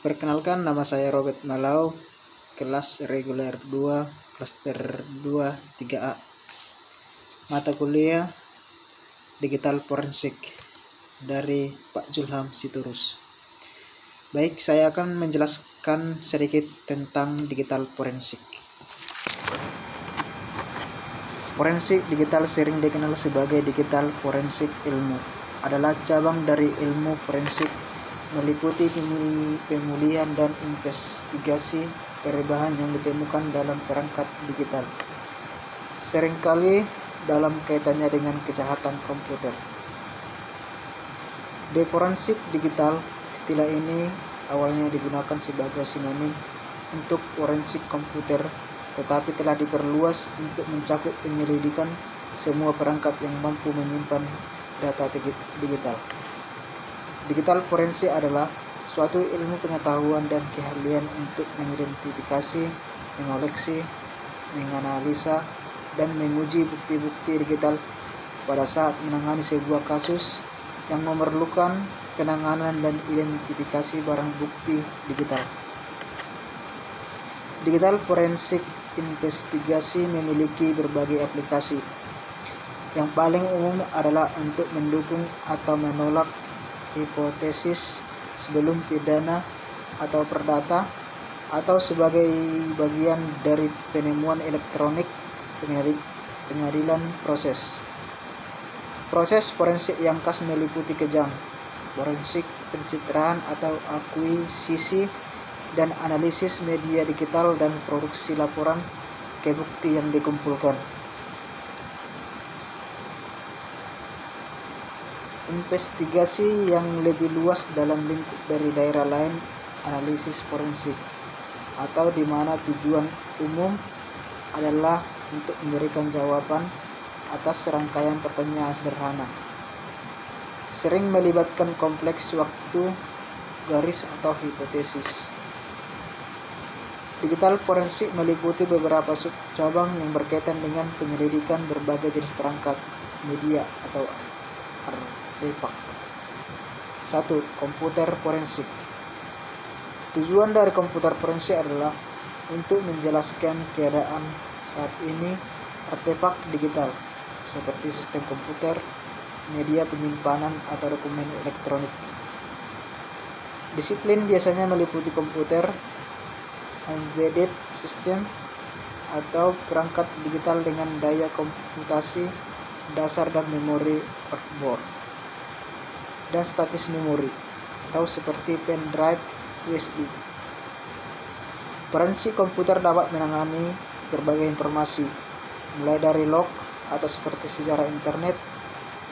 Perkenalkan, nama saya Robert Malau, kelas reguler 2, klaster 2, 3A. Mata kuliah Digital Forensik dari Pak Zulham Sitorus. Baik, saya akan menjelaskan sedikit tentang digital forensik. Forensik digital, sering dikenal sebagai digital forensik ilmu, adalah cabang dari ilmu forensik, meliputi pemulihan dan investigasi perubahan yang ditemukan dalam perangkat digital, seringkali dalam kaitannya dengan kejahatan komputer. Di forensik digital, istilah ini awalnya digunakan sebagai sinonim untuk forensik komputer, tetapi telah diperluas untuk mencakup penyelidikan semua perangkat yang mampu menyimpan data digital. Digital forensik adalah suatu ilmu pengetahuan dan keahlian untuk mengidentifikasi, mengoleksi, menganalisa, dan menguji bukti-bukti digital pada saat menangani sebuah kasus yang memerlukan penanganan dan identifikasi barang bukti digital. Digital forensik investigasi memiliki berbagai aplikasi. Yang paling umum adalah untuk mendukung atau menolak hipotesis sebelum pidana atau perdata, atau sebagai bagian dari penemuan elektronik pengadilan proses. Proses forensik yang khas meliputi kejang, forensik pencitraan atau akuisisi, dan analisis media digital dan produksi laporan ke bukti yang dikumpulkan. Investigasi yang lebih luas dalam lingkup dari daerah lain, analisis forensik, atau di mana tujuan umum adalah untuk memberikan jawaban atas serangkaian pertanyaan sederhana, sering melibatkan kompleks waktu, garis, atau hipotesis. Digital forensik meliputi beberapa sub-cabang yang berkaitan dengan penyelidikan berbagai jenis perangkat media atau artefak. 1. Komputer forensik. Tujuan dari komputer forensik adalah untuk menjelaskan keadaan saat ini artefak digital seperti sistem komputer, media penyimpanan, atau dokumen elektronik. Disiplin biasanya meliputi komputer, embedded system, atau perangkat digital dengan daya komputasi dasar dan memori onboard, dan statis memori, atau seperti pen drive USB. Forensik komputer dapat menangani berbagai informasi, mulai dari log atau seperti sejarah internet,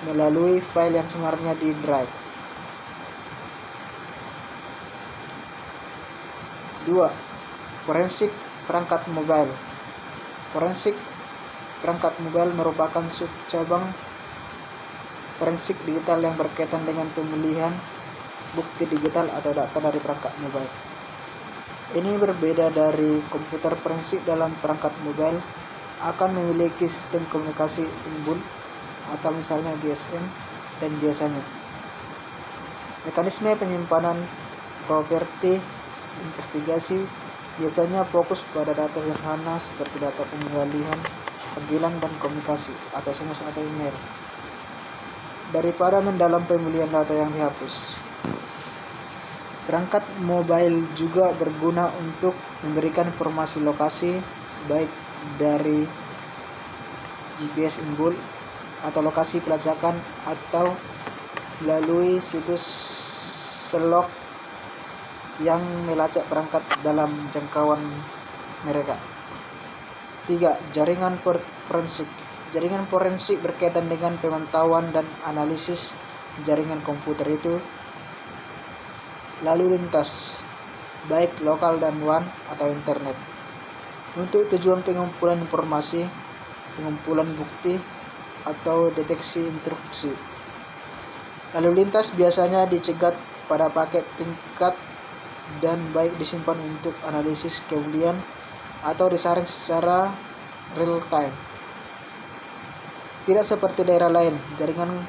melalui file yang sebenarnya di drive. 2. Forensik perangkat mobile. Forensik perangkat mobile merupakan sub-cabang forensik digital yang berkaitan dengan pemulihan bukti digital atau data dari perangkat mobile. Ini berbeda dari komputer forensik. Dalam perangkat mobile akan memiliki sistem komunikasi inbuilt atau misalnya GSM, dan biasanya mekanisme penyimpanan properti investigasi biasanya fokus pada data sederhana seperti data penggalian, panggilan, dan komunikasi atau SMS atau email, daripada mendalam pemulihan data yang dihapus. Perangkat mobile juga berguna untuk memberikan informasi lokasi, baik dari GPS inbuilt atau lokasi pelacakan, atau melalui situs selok yang melacak perangkat dalam jangkauan mereka. 3. Jaringan forensik. Jaringan forensik berkaitan dengan pemantauan dan analisis jaringan komputer itu lalu lintas, baik lokal dan WAN atau internet, untuk tujuan pengumpulan informasi, pengumpulan bukti, atau deteksi intrusi. Lalu lintas biasanya dicegat pada paket tingkat dan baik disimpan untuk analisis kemudian atau disaring secara real time. Tidak seperti daerah lain, jaringan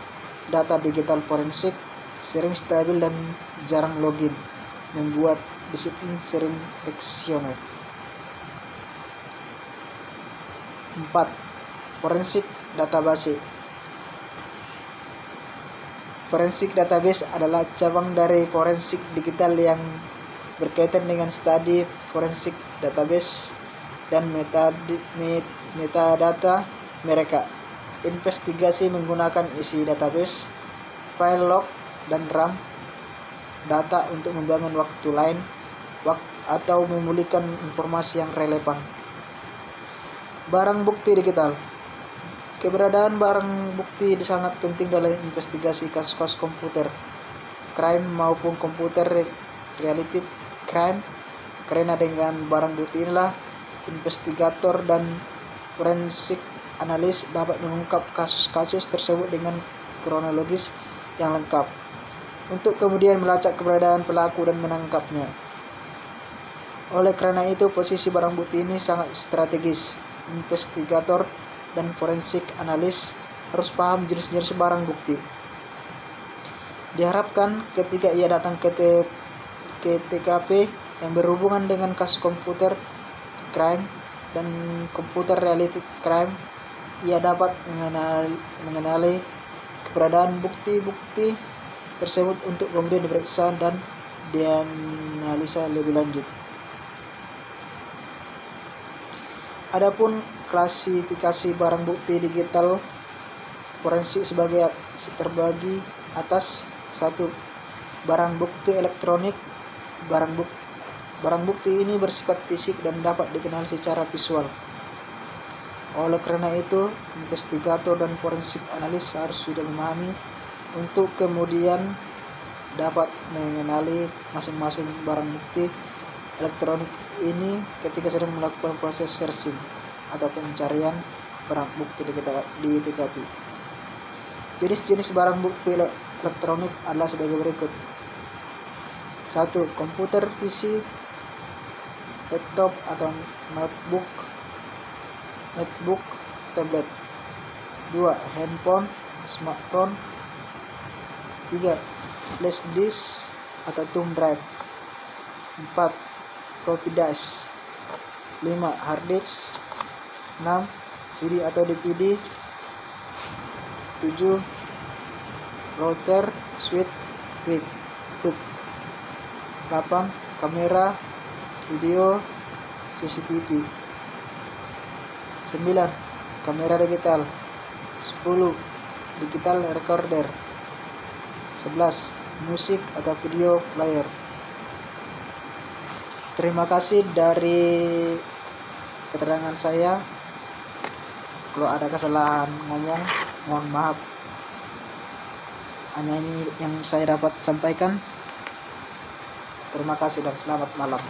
data digital forensik sering stabil dan jarang login, membuat disiplin sering friksioner. 4. Forensik database. Forensik database adalah cabang dari forensik digital yang berkaitan dengan studi forensik database dan metadata mereka. Investigasi menggunakan isi database, file log, dan RAM data untuk membangun waktu lain atau memulihkan informasi yang relevan. Barang bukti digital. Keberadaan barang bukti sangat penting dalam investigasi kasus-kasus komputer crime maupun computer related crime, karena dengan barang bukti inilah investigator dan forensik analis dapat mengungkap kasus-kasus tersebut dengan kronologis yang lengkap untuk kemudian melacak keberadaan pelaku dan menangkapnya. Oleh karena itu, posisi barang bukti ini sangat strategis. Investigator dan forensik analis harus paham jenis-jenis barang bukti. Diharapkan ketika ia datang ke TKP yang berhubungan dengan kasus komputer crime dan computer related crime, ia dapat mengenali keberadaan bukti-bukti tersebut untuk kemudian diperiksa dan dianalisa lebih lanjut. Adapun klasifikasi barang bukti digital forensik sebagai terbagi atas. 1. Barang bukti elektronik. Barang bukti ini bersifat fisik dan dapat dikenal secara visual. Oleh karena itu, investigator dan forensik analis harus sudah memahami untuk kemudian dapat mengenali masing-masing barang bukti elektronik ini ketika sedang melakukan proses searching atau pencarian barang bukti di TKP. Jenis-jenis barang bukti elektronik adalah sebagai berikut. 1. Komputer PC, laptop atau notebook, tablet. 2. Handphone, smartphone. 3. Flash disk atau thumb drive. 4. Floppy disk. 5. Hard disk. 6. CD atau DVD. 7. Router, switch, web. 8. Kamera, video, CCTV. 9. Kamera digital. 10. Digital recorder. 11. Musik atau video player. Terima kasih dari keterangan saya. Kalau ada kesalahan ngomong, mohon maaf. Hanya ini yang saya dapat sampaikan. Terima kasih dan selamat malam.